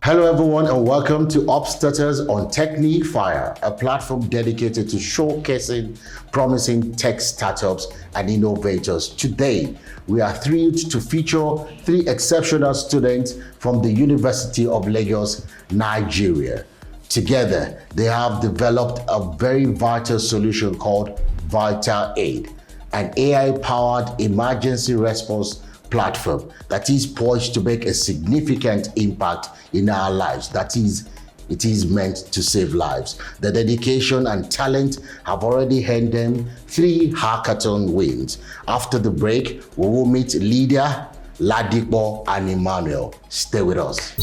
Hello everyone and welcome to Upstarters on Technique Fire, a platform dedicated to showcasing promising tech startups and innovators. Today, we are thrilled to feature three exceptional students from the University of Lagos, Nigeria. Together, they have developed a very vital solution called VitalAid, an AI-powered emergency response platform that is poised to make a significant impact in our lives. That is, it is meant to save lives. The dedication and talent have already earned them 3 hackathon wins. After the break, we will meet Lydia, Ladipo, and Emmanuel. Stay with us.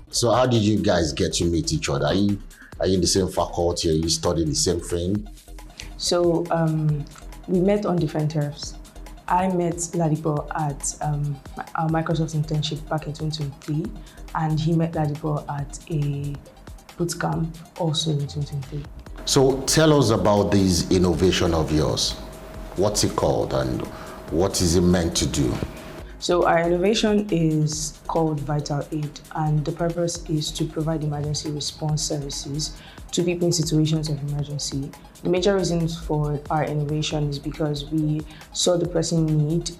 So how did you guys get to meet each other? Are you in the same faculty? Are you studying the same thing? So we met on different terms. I met Ladipo at our Microsoft internship back in 2023, and he met Ladipo at a bootcamp also in 2023. So tell us about this innovation of yours. What's it called and what is it meant to do? So our innovation is called VitalAid, and the purpose is to provide emergency response services to people in situations of emergency. The major reasons for our innovation is because we saw the pressing need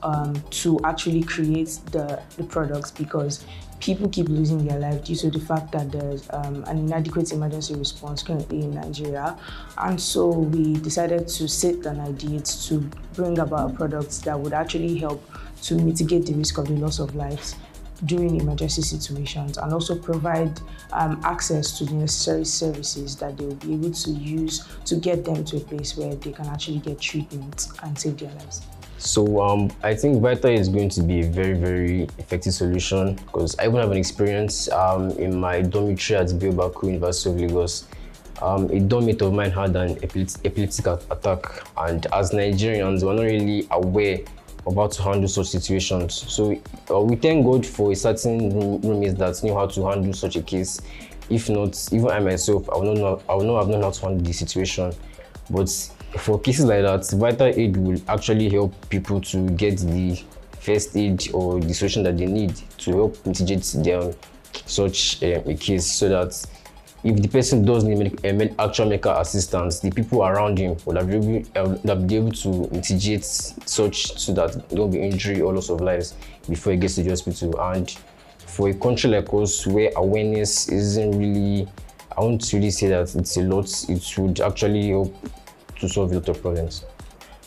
to actually create the products, because people keep losing their life due to the fact that there's an inadequate emergency response currently in Nigeria. And so we decided to sit on ideas to bring about products that would actually help to mitigate the risk of the loss of lives during emergency situations, and also provide access to the necessary services that they will be able to use to get them to a place where they can actually get treatment and save their lives. So I think Vital is going to be a very, very effective solution, because I even have an experience in my dormitory at Baku University of Lagos. A dormmate of mine had an epileptic attack, and as Nigerians, we're not really aware of how to handle such situations. So we thank God for a certain roommate that knew how to handle such a case. If not, even I myself, I would not have known how to handle the situation. But for cases like that, VitalAid will actually help people to get the first aid or the solution that they need to help mitigate their such a case, so that if the person does need actual medical assistance, the people around him will be able to mitigate such, so that there won't be injury or loss of lives before he gets to the hospital. And for a country like us, where awareness isn't really, I won't really say that it's a lot, it would actually help to solve a lot of problems.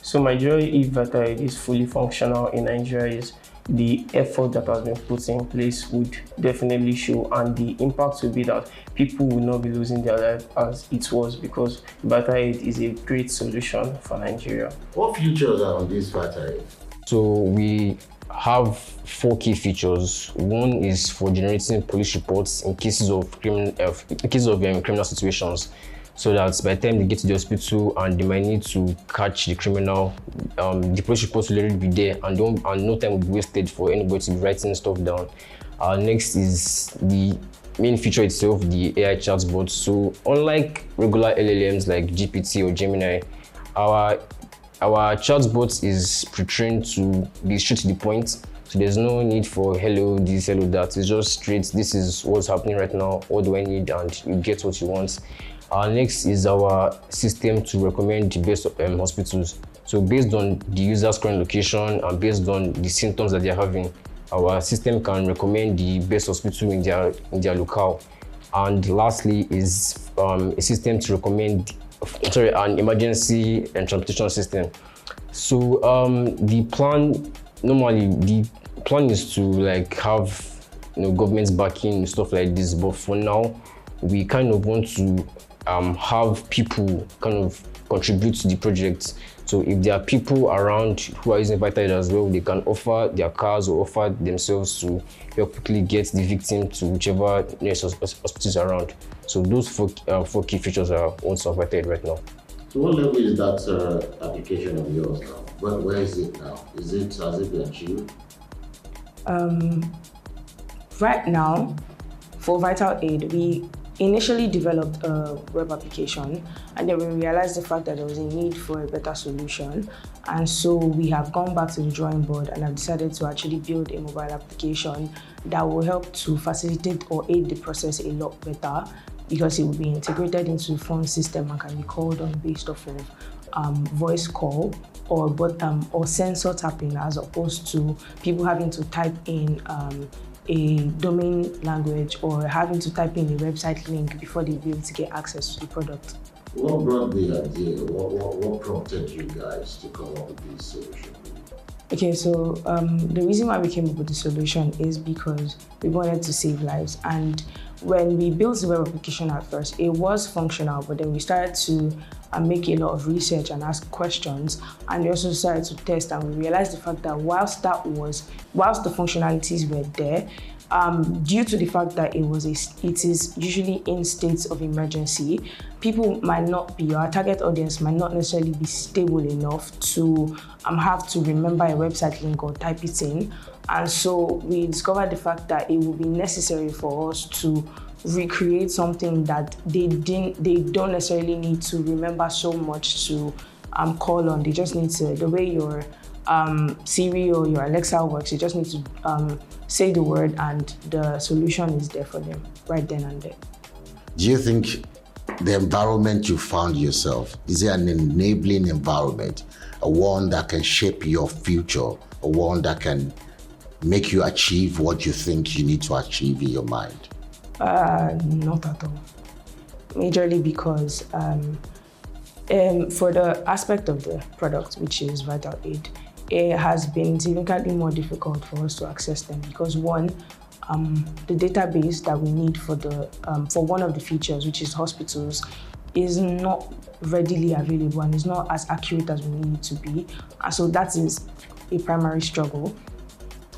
So my joy, if VitalAid is fully functional in Nigeria, is the effort that has been put in place would definitely show, and the impact will be that people will not be losing their life as it was, because VitalAid is a great solution for Nigeria. What features are on this VitalAid? So we have 4 key features. One is for generating police reports in cases of criminal situations, so that by the time they get to the hospital and they might need to catch the criminal, the police reports will already be there, and no time will be wasted for anybody to be writing stuff down. Next is the main feature itself, the AI chatbot. So unlike regular LLMs like GPT or Gemini, our chatbot is pre-trained to be straight to the point. So there's no need for hello this, hello that. It's just straight, this is what's happening right now, what do I need, and you get what you want. Next is our system to recommend the best hospitals. So based on the user's current location and based on the symptoms that they're having, our system can recommend the best hospital in their locale. And lastly is a system to recommend, an emergency and transportation system. So the plan is to have government's backing, stuff like this, but for now we kind of want to have people kind of contribute to the project. So if there are people around who are using VitalAid as well, they can offer their cars or offer themselves to help quickly get the victim to whichever nearest hospitals around. So those 4 key features are what's on VitalAid right now. So what level is that application of yours now? Where is it now? Has it been achieved? Right now, for VitalAid, we initially developed a web application, and then we realized the fact that there was a need for a better solution. And so we have gone back to the drawing board and have decided to actually build a mobile application that will help to facilitate or aid the process a lot better, because it will be integrated into the phone system and can be called on based off of voice call or sensor tapping, as opposed to people having to type in a domain language or having to type in a website link before they be able to get access to the product. What brought the idea? What prompted you guys to come up with this solution? Okay, so the reason why we came up with the solution is because we wanted to save lives. And when we built the web application at first, it was functional, but then we started to make a lot of research and ask questions, and we also started to test, and we realized the fact that whilst the functionalities were there, due to the fact that it is usually in states of emergency, people might not be, our target audience might not necessarily be stable enough to have to remember a website link or type it in. And so we discovered the fact that it would be necessary for us to recreate something that they don't necessarily need to remember so much to call on. They just need to, the way your Siri or your Alexa works, you just need to say the word and the solution is there for them right then and there. Do you think the environment you found yourself, is it an enabling environment, a one that can shape your future, a one that can make you achieve what you think you need to achieve in your mind? Not at all. Majorly because for the aspect of the product, which is VitalAid, it has been significantly more difficult for us to access them because one, the database that we need for one of the features, which is hospitals, is not readily available and is not as accurate as we need it to be. And so that is a primary struggle.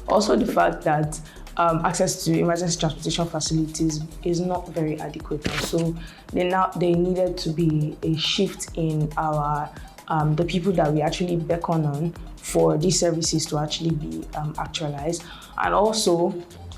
Also, the fact that access to emergency transportation facilities is not very adequate. And so they needed to be a shift in our the people that we actually beckon on for these services to actually be actualized. And also,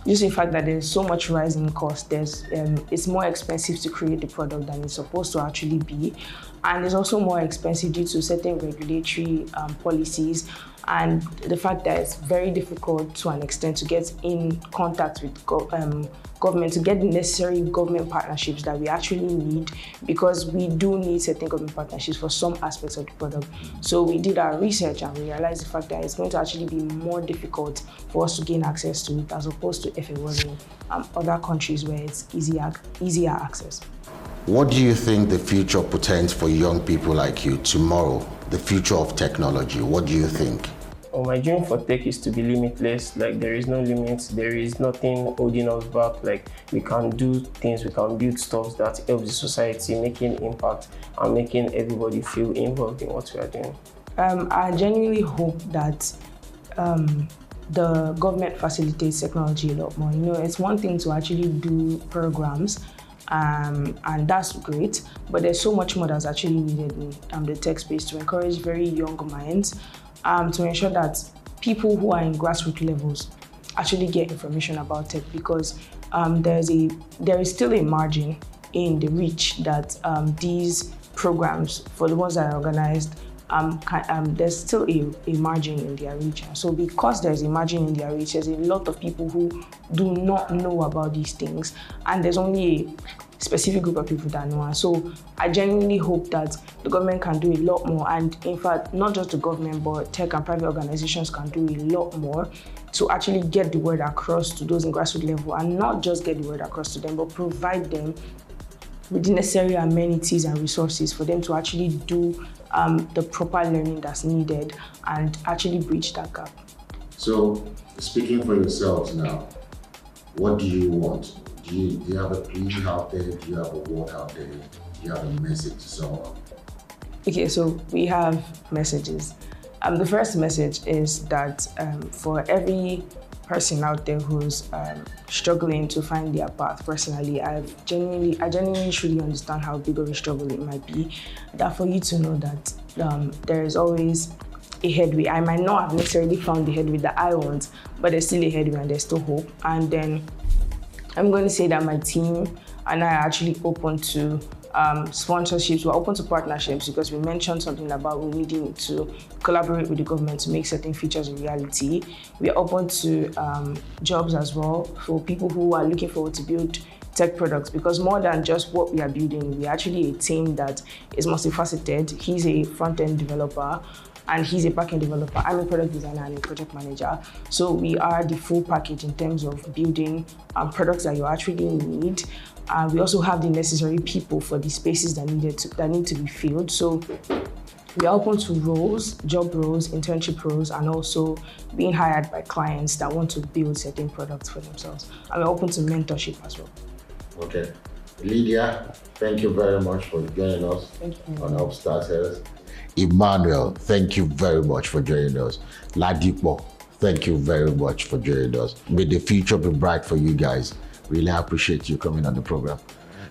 just the fact that there's so much rise in cost, it's more expensive to create the product than it's supposed to actually be. And it's also more expensive due to certain regulatory policies and the fact that it's very difficult to an extent to get in contact with government, to get the necessary government partnerships that we actually need, because we do need certain government partnerships for some aspects of the product. So we did our research and we realized the fact that it's going to actually be more difficult for us to gain access to it as opposed to if it was in other countries where it's easier access. What do you think the future portends for young people like you tomorrow, the future of technology? What do you think? Well, my dream for tech is to be limitless. Like, there is no limits, there is nothing holding us back. Like, we can do things, we can build stuff that helps the society, making impact and making everybody feel involved in what we are doing. I genuinely hope that the government facilitates technology a lot more. You know, it's one thing to actually do programs, and that's great, but there's so much more that's actually needed in the tech space to encourage very young minds, to ensure that people who are in grassroots levels actually get information about tech, because there is still a margin in the reach that these programs, for the ones that are organized, there's still a margin in their reach. So because there's a margin in their reach, there's a lot of people who do not know about these things, and there's only a specific group of people that know. And so I genuinely hope that the government can do a lot more, and in fact, not just the government, but tech and private organizations can do a lot more to actually get the word across to those in grassroots level, and not just get the word across to them, but provide them with the necessary amenities and resources for them to actually do the proper learning that's needed and actually bridge that gap. So, speaking for yourselves now, what do you want? Do you have a plea out there? Do you have a word out there? Do you have a message to someone? Okay, so we have messages. The first message is that for every person out there who's struggling to find their path, personally, I genuinely truly understand how big of a struggle it might be. That for you to know that there is always a headway. I might not have necessarily found the headway that I want, but there's still a headway and there's still hope. And then I'm going to say that my team and I are actually open to sponsorships. We're open to partnerships because we mentioned something about we needing to collaborate with the government to make certain features a reality. We are open to jobs as well for people who are looking forward to build tech products, because more than just what we are building, we're actually a team that is multifaceted. He's a front-end developer and he's a backend developer. I'm a product designer and a project manager. So we are the full package in terms of building products that you actually need. We also have the necessary people for the spaces that need to be filled. So we are open to roles, job roles, internship roles, and also being hired by clients that want to build certain products for themselves. And we're open to mentorship as well. Okay. Lydia, thank you very much for joining us on Upstarters. Emmanuel, thank you very much for joining us. Ladipo, thank you very much for joining us. May the future be bright for you guys. Really appreciate you coming on the program.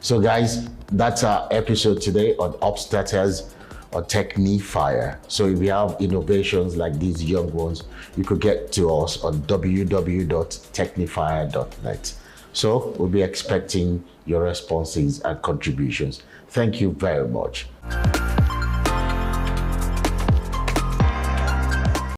So guys, that's our episode today on Upstarters on TechniFire. So if you have innovations like these young ones, you could get to us on www.technifire.net. So we'll be expecting your responses and contributions. Thank you very much.